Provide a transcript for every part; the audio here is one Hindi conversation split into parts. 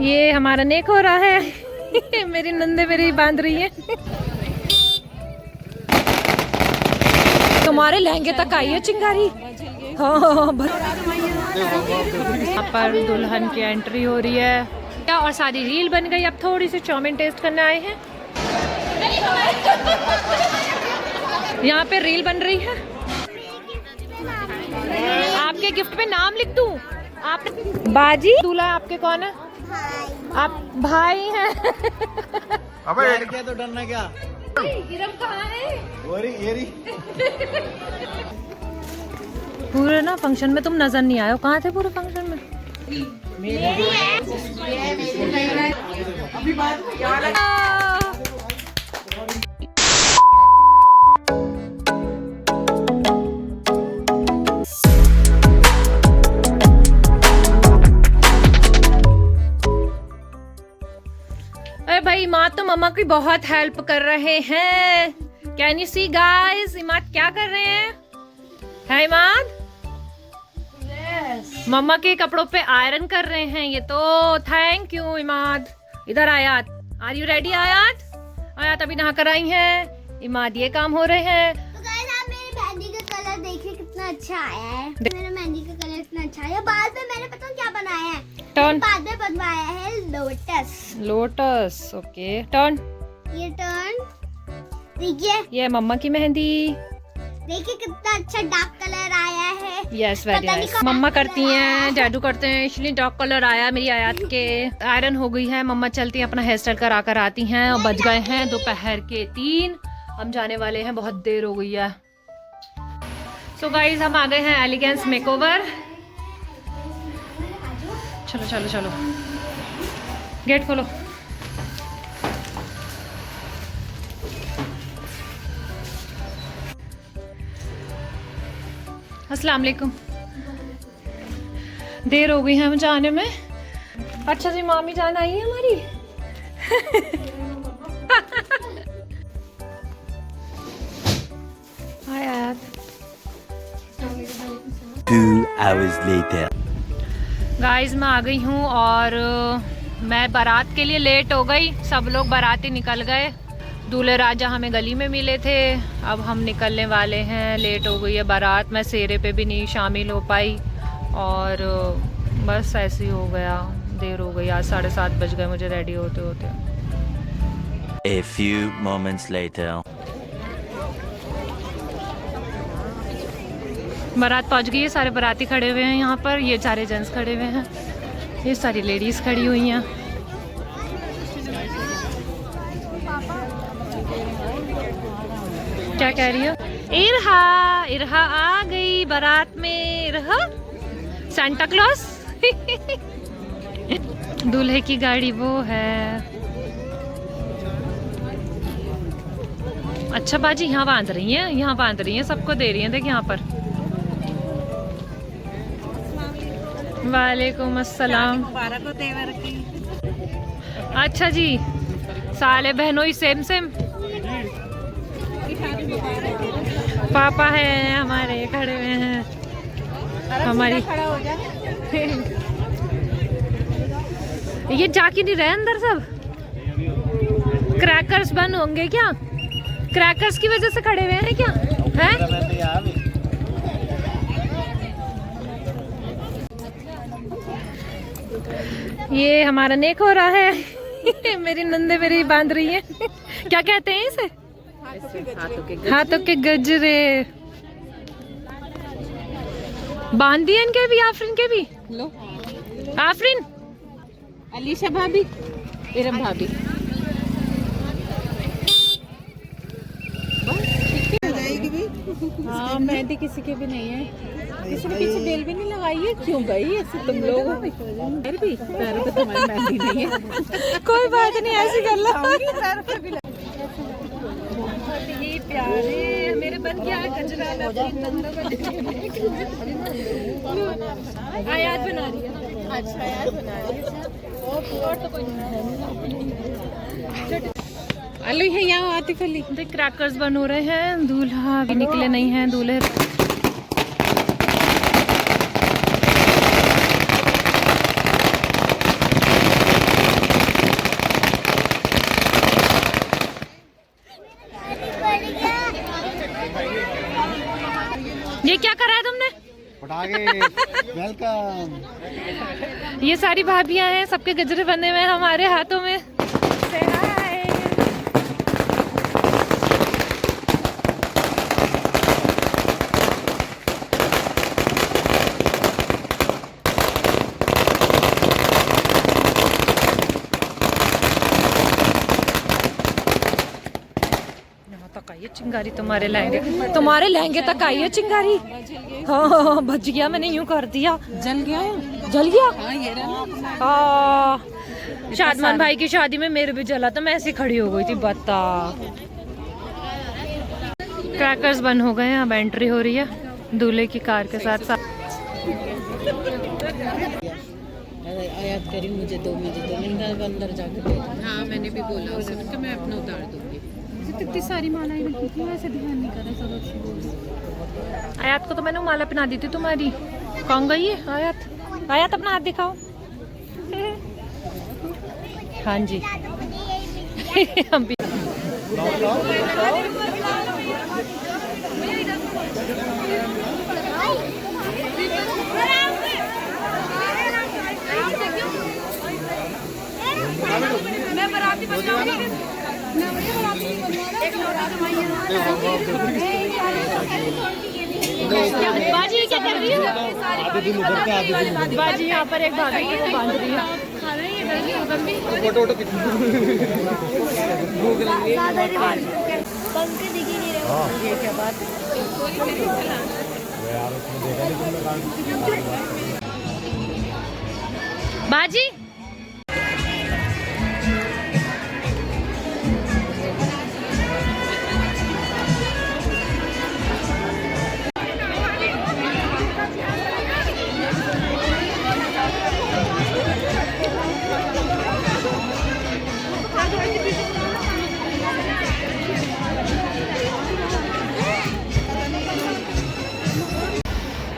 ये हमारा नेक हो रहा है। मेरी नंदे मेरी बांध रही है। तुम्हारे लहंगे तक आई है चिंगारी। हाँ, यहाँ पर दुल्हन की एंट्री हो रही है और सारी रील बन गई। अब थोड़ी सी चाउमीन टेस्ट करने आए हैं। यहाँ पे रील बन रही है। आपके गिफ्ट में नाम लिख दूं? आप बाजी दूल्हा आपके कौन है? आप भाई हैं। अबे क्या तो डरना क्या? इरम कहाँ है? ये पूरे ना फंक्शन में तुम नजर नहीं आए हो। कहाँ थे पूरे फंक्शन में? अरे भाई, इमाद तो मम्मा की बहुत हेल्प कर रहे हैं। Can you see guys, Imad क्या कर रहे हैं? है इमाद? yes. मम्मा के कपड़ों पे आयरन कर रहे हैं ये तो। Thank you Imad. इधर आयात, आर यू रेडी आयात? आयात अभी नहा कर आई है। इमाद ये काम हो रहे हैं। तो गाइस आप मेरी मेहंदी का कलर देखिए कितना अच्छा आया है। मेरा मेहंदी का कलर इतना अच्छा है। बाद में मैंने पता क्या बनाया है? टर्न। बाद में बनवाया है लोटस। Lotus, okay. टर्न। ये टर्न देखिए। ये मम्मा की मेहंदी। देखिए कितना अच्छा डार्क कलर आया है। Yes, very nice. मम्मा करती हैं, डैडू करते हैं, इसलिए डार्क कलर आया मेरी आयात के। आयरन हो गई है। मम्मा चलती हैं, अपना हेयर स्टाइल करा कर आती हैं। और बज गए हैं दोपहर के 3। हम जाने वाले हैं, बहुत देर हो गई है। सो गाइज हम आ गए हैं एलिगेंस मेकओवर। चलो चलो चलो, गेट खोलो। अस्सलाम वालेकुम। देर हो गई है हमें जाने में। अच्छा जी, मामी जान आई है हमारी। हाय आयात। 2 hours later. गाइस मैं आ गई हूँ और मैं बारात के लिए लेट हो गई। सब लोग बाराती निकल गए। दूल्हे राजा हमें गली में मिले थे। अब हम निकलने वाले हैं। लेट हो गई है बारात। मैं सेहरे पे भी नहीं शामिल हो पाई और बस ऐसे ही हो गया। देर हो गई। आज 7:30 बज गए मुझे रेडी होते होते। A few moments later. बारात पहुंच गई है। सारे बाराती खड़े हुए हैं यहाँ पर। ये सारे जेंट्स खड़े हुए हैं। ये सारी लेडीज खड़ी हुई हैं। क्या कह रही हो? इरहा, इरहा आ गई बारात में। इरहा सांता क्लॉस। दूल्हे की गाड़ी वो है। अच्छा बाजी यहाँ बांध रही हैं, यहाँ बांध रही हैं, सबको दे रही हैं। देख यहाँ पर। वालेकुम अस्सलाम। मुबारक हो तेवर की। अच्छा जी, साले बहनों ही सेम सेम। पापा है हमारे खड़े हुए हैं। हमारी ये जाके नहीं रहे अंदर सब। क्रैकर्स बंद होंगे क्या? क्रैकर्स की वजह से खड़े हुए हैं क्या? हैं? ये हमारा नेक हो रहा है। मेरी नंदे मेरी बांध रही है। क्या कहते हैं इसे? हाथों के गजरे। बांध दिए इनके भी, आफरीन के भी। लो आफरीन, अलीशा भाभी, इरम भाभी। हाँ, मेहंदी किसी के भी नहीं है। किसी ने पीछे बेल भी नहीं लगाई है। क्यों गई ऐसे तुम लोग? फिर भी पैरों पे तुम्हारी मेहंदी नहीं है। कोई बात नहीं, ऐसी कर लो। ही प्यारे मेरे बन गया गजरा। आयात बना रही है। अच्छा यार, बना रही है। अली है यहाँ आतिफ अली। देख क्रैकर्स बन हो रहे हैं। दूल्हा भी निकले नहीं हैं। दूल्हे वेलकम। ये सारी भाभियां हैं, सबके गजरे बने हुए हैं हमारे हाथों में। Say hi। यहाँ तक आई है चिंगारी, तुम्हारे लहंगे तक आई है चिंगारी। हाँ बच गया, मैंने यूं कर दिया। जल गया। हाँ ये शादमान भाई की शादी में मेरे भी जला था, मैं ऐसी खड़ी हो गई थी। बता, क्रैकर्स बंद हो गए हैं, अब एंट्री हो रही है दूल्हे की कार के साथ साथ। आयात करी मुझे दो अंदर जाकर दे। हाँ मैंने भी बोला उसे कि मैं अपना उतार दूंगी। इतनी सारी मालाएं रखी थी, वैसे ध्यान नहीं कर रहा सब। आयात को तो मैंने माला पहना दी थी तुम्हारी। कौन गई है आयात? आयात अपना हाथ दिखाओ। हाँ जी हम भी। मैं बराती बजाऊंगी। बाजी क्या कर रही है? बाजी यहाँ पर एक भाभी को बांध रही है। फोटो ये क्या बात? बाजी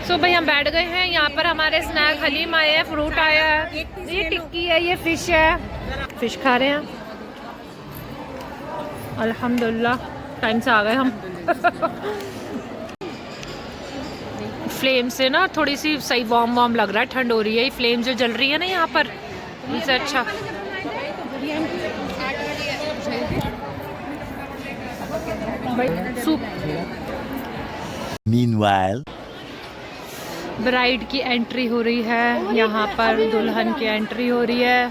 तो भाई हम बैठ गए हैं यहाँ पर। हमारे स्नैक हलीम आए हैं, फ्रूट आया है, ये टिक्की है, ये फिश है, फिश खा रहे हैं अल्हम्दुलिल्लाह। टाइम से आ गए हम। फ्लेम से ना थोड़ी सी सही वार्म लग रहा है, ठंड हो रही है। ये फ्लेम जो जल रही है ना यहाँ पर, इससे अच्छा। सूप। Meanwhile, ब्राइड की एंट्री हो रही है यहाँ पर, दुल्हन की एंट्री हो रही है।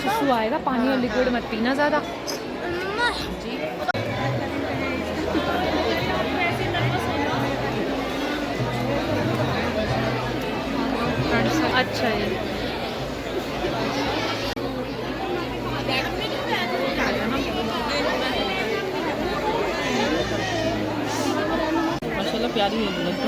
सुसु आएगा, पानी और लिक्विड मत पीना ज़्यादा। अच्छा है। माशाल्लाह प्यारी है दुल्हन तो।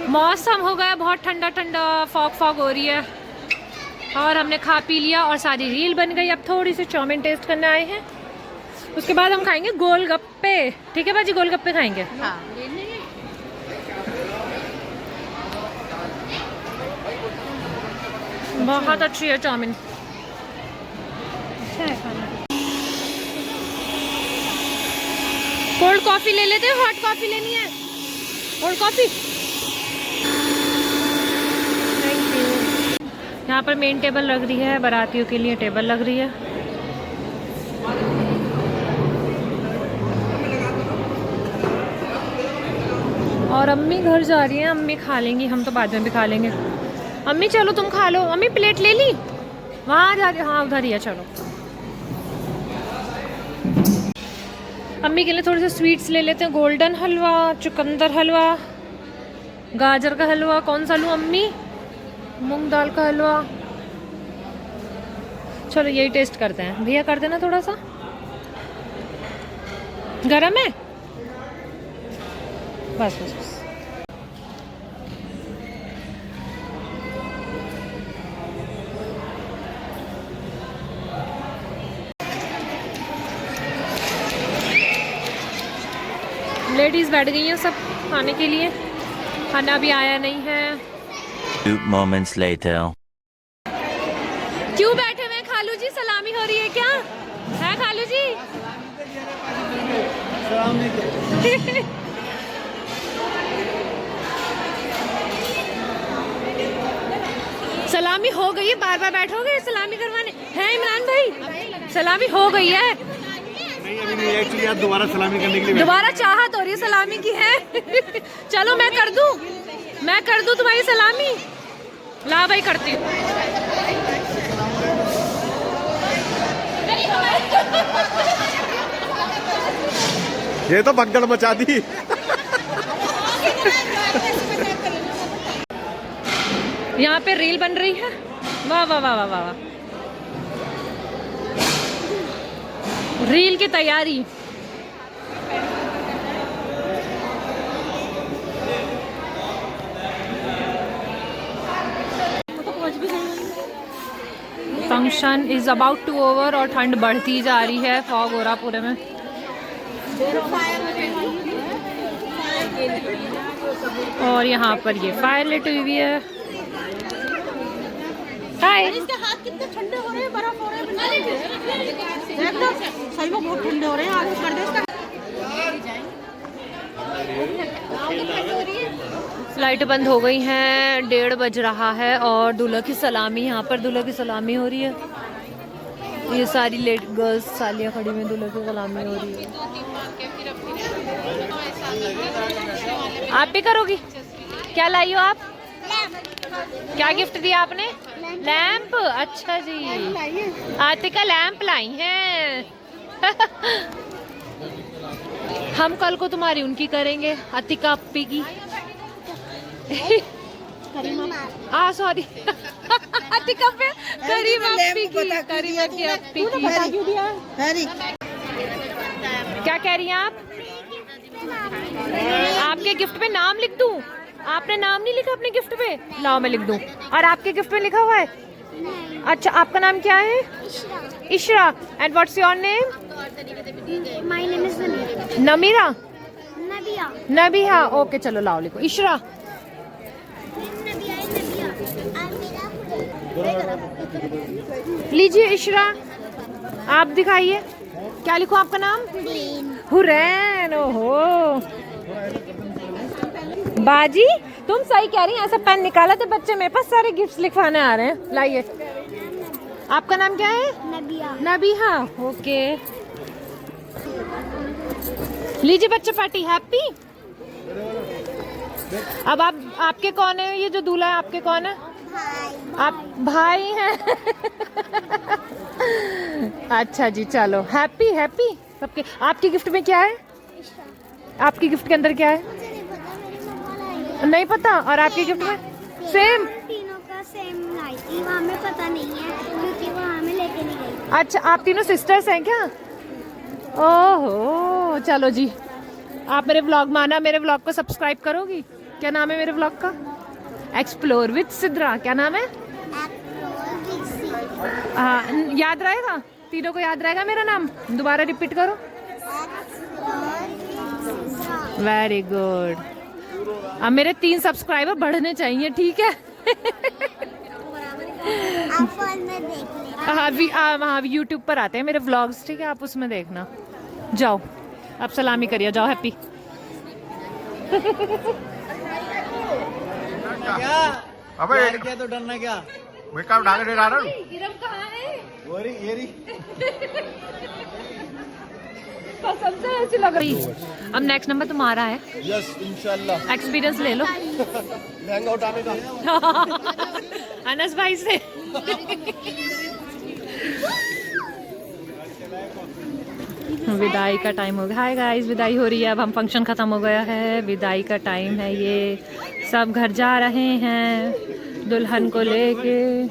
मौसम हो गया बहुत ठंडा ठंडा, फॉग हो रही है और हमने खा पी लिया और सारी रील बन गई। अब थोड़ी सी चाउमीन टेस्ट करने आए हैं, उसके बाद हम खाएंगे गोलगप्पे। ठीक है बाजी, गोलगप्पे खाएंगे। हाँ। बहुत अच्छी है चाउमीन। अच्छा है खाना। कोल्ड कॉफी ले लेते हैं, हॉट कॉफी लेनी है? Cold coffee. Thank you. यहाँ पर मेन टेबल लग रही है, बारातियों के लिए टेबल लग रही है। और अम्मी घर जा रही हैं, अम्मी खा लेंगी, हम तो बाद में भी खा लेंगे। अम्मी चलो तुम खा लो। अम्मी प्लेट ले ली? वहाँ जा रही, हाँ उधर ही है, चलो। अम्मी के लिए थोड़े से स्वीट्स ले लेते हैं। गोल्डन हलवा, चुकंदर हलवा, गाजर का हलवा, कौन सा लूँ अम्मी? मूंग दाल का हलवा। चलो यही टेस्ट करते हैं। भैया कर देना थोड़ा सा। गरम है? बस बस बस। लेडीज बैठ गई हैं सब खाने के लिए, खाना भी आया नहीं है। 2 moments later. खालू जी सलामी हो रही है क्या? है खालू जी? सलामी हो गई है, बार बार बैठोगे सलामी करवाने? है इमरान भाई सलामी हो गई है? नहीं अभी नहीं, एक्चुअली आप दोबारा सलामी करने के लिए दोबारा चाहत हो रही है सलामी की है। चलो मैं कर दूं तुम्हारी सलामी। ला भाई करती हूँ। ये तो भगदड़ मचा दी। यहाँ पे रील बन रही है। वाह वाह वाह वाह वाह, रील की तैयारी। Function is about to over और ठंड बढ़ती जा रही है। फॉग हो रहा पूरे में। और यहाँ पर ये फायर लिट हुई है। हाय। इसके हाथ कितने ठंडे हो रहे हैं, बर्फ हो रहे हैं। देख लो सही में बहुत ठंडे हो रहे हैं। आगे कर दे इसका। लाइट बंद हो गई हैं, 1:30 बज रहा है और दूल्हा की सलामी, यहाँ पर दूल्हा की सलामी हो रही है। ये सारी लेट गर्ल्स सालियाँ खड़ी में दूल्हा की सलामी हो रही है। आप भी करोगी? क्या लाई हो आप? क्या गिफ्ट दिया आपने? लैंप। अच्छा जी, आतिका लैंप लाई हैं। हम कल को तुम्हारी उनकी करेंगे, आतिका अप्पी की। सॉरी आतिका पे करीम अप्पी की, करीम की अप्पी की। क्या कह रही हैं आप? आपके गिफ्ट पे नाम लिख दूं? आपने नाम नहीं लिखा अपने गिफ्ट पे? लाओ मैं लिख दूं। और आपके गिफ्ट में लिखा हुआ है? अच्छा, आपका नाम क्या है? Ishra. And what's your name? My name is Namira. Nabiya. Nabiya. Okay चलो लाओ लिखो इशरा। लीजिए इशरा, आप दिखाइए क्या लिखो आपका नाम? हुरैन। ओहो बाजी तुम सही कह रही हैं। ऐसा पेन निकाला तो बच्चे मेरे पास सारे गिफ्ट्स लिखवाने आ रहे हैं। लाइए, आपका नाम क्या है? नबिया। नबीहा। ओके लीजिए बच्चे पार्टी। हैप्पी। अब आपके कौन है? ये जो दूल्हा है आपके कौन है? आप भाई हैं। अच्छा जी चलो, हैप्पी हैप्पी सबके। आपके गिफ्ट में क्या है? आपकी गिफ्ट के अंदर क्या है? नहीं पता। और आपके गिफ्ट में? सेम। तीनों का सेम लाई थी, वहाँ में पता नहीं है क्योंकि वहाँ में लेके नहीं गई। अच्छा, आप तीनों सिस्टर्स हैं क्या? ओहो चलो जी, आप मेरे व्लॉग माना, मेरे व्लॉग को सब्सक्राइब करोगी? क्या नाम है मेरे व्लॉग का? Explore with Sidra. क्या नाम है? हाँ याद रहेगा? तीनों को याद रहेगा मेरा नाम? दोबारा रिपीट करो। Very good. अब मेरे 3 सब्सक्राइबर बढ़ने चाहिए, ठीक है? आप फोन में देख लेना। हाँ यूट्यूब पर आते हैं मेरे व्लॉग्स, ठीक है? आप उसमें देखना। जाओ अब सलामी करिए, जाओ। हैप्पी। क्या? अबे क्या तो डरना क्या? मैं काम ढाके दे रहा हूँ। इरम कहाँ है? ये रही। कसम से ऐसी लग रही। अब नेक्स्ट नंबर तुम्हारा है। यस इंशाल्लाह। एक्सपीरियंस ले लो लहंगा उठाने का। अनस भाई से। विदाई का टाइम हो गया। हाय गाइस, विदाई हो रही है। अब हम फंक्शन खत्म हो गया है, विदाई का टाइम है। ये सब घर जा रहे हैं दुल्हन को लेके।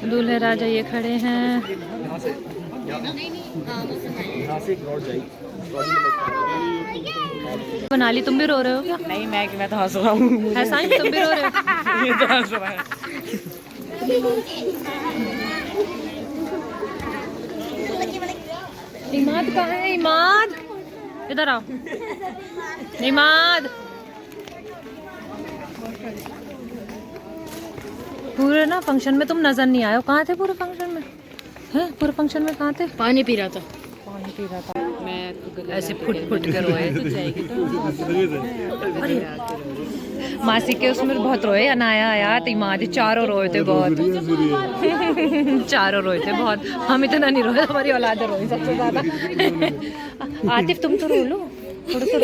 दूल्हे राजा ये खड़े हैं। बना ली? तुम भी रो रहे हो क्या? नहीं मैं तो हंस रहा हूँ। ऐसा नहीं, तुम भी रो रहे हो? ये तो हंस रहा है। इमाद कहाँ है? इमाद इधर आओ। इमाद, पूरे ना फंक्शन में तुम नजर नहीं आए हो। कहाँ थे पूरे फंक्शन में? हैं पूरे फंक्शन में कहाँ थे? पानी पी रहा था। पानी पी रहा था। मैं तो गले ऐसे लगा फुट के फुट कर रोए। तो जाएगी तो मासी के उसमें बहुत रोए। अनाया आया तिमाद चारों रोए थे बहुत। चारों रोए थे बहुत। हम इतना नहीं रोए, हमारी औलाद रोई सबसे ज्यादा। आतिफ तुम तो रो लो थोड़ा सा।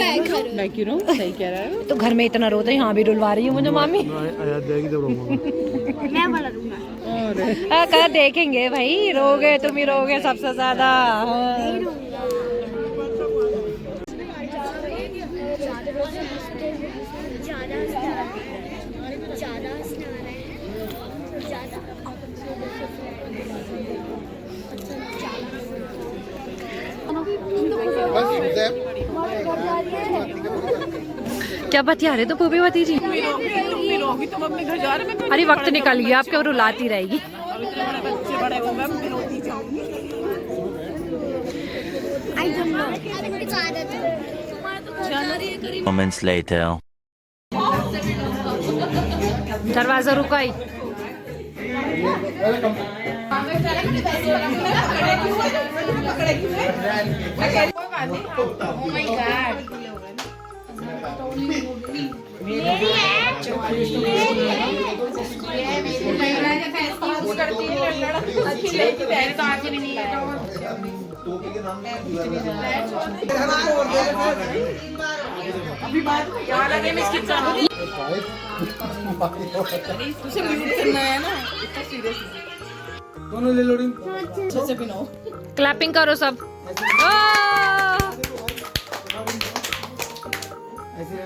मैं क्यों रो? सही कह रहा है। तो घर में इतना रोते यहाँ भी रुलवा रही हूँ मुझे मामी। कल देखेंगे भाई, रोगे तुम ही रोगे सबसे ज्यादा। क्या बतिया रहे तो पूबी भतीजी? तुम अपने घर जा रहे? मैं अरे वक्त निकल गया, आप क्यों रुलाती रहेगी? बच्चे बड़े हो गए, मैं रोती जाऊंगी। Moments later. दरवाजा रुकाई। दोनों ले लो। क्लैपिंग करो सब। ऐसे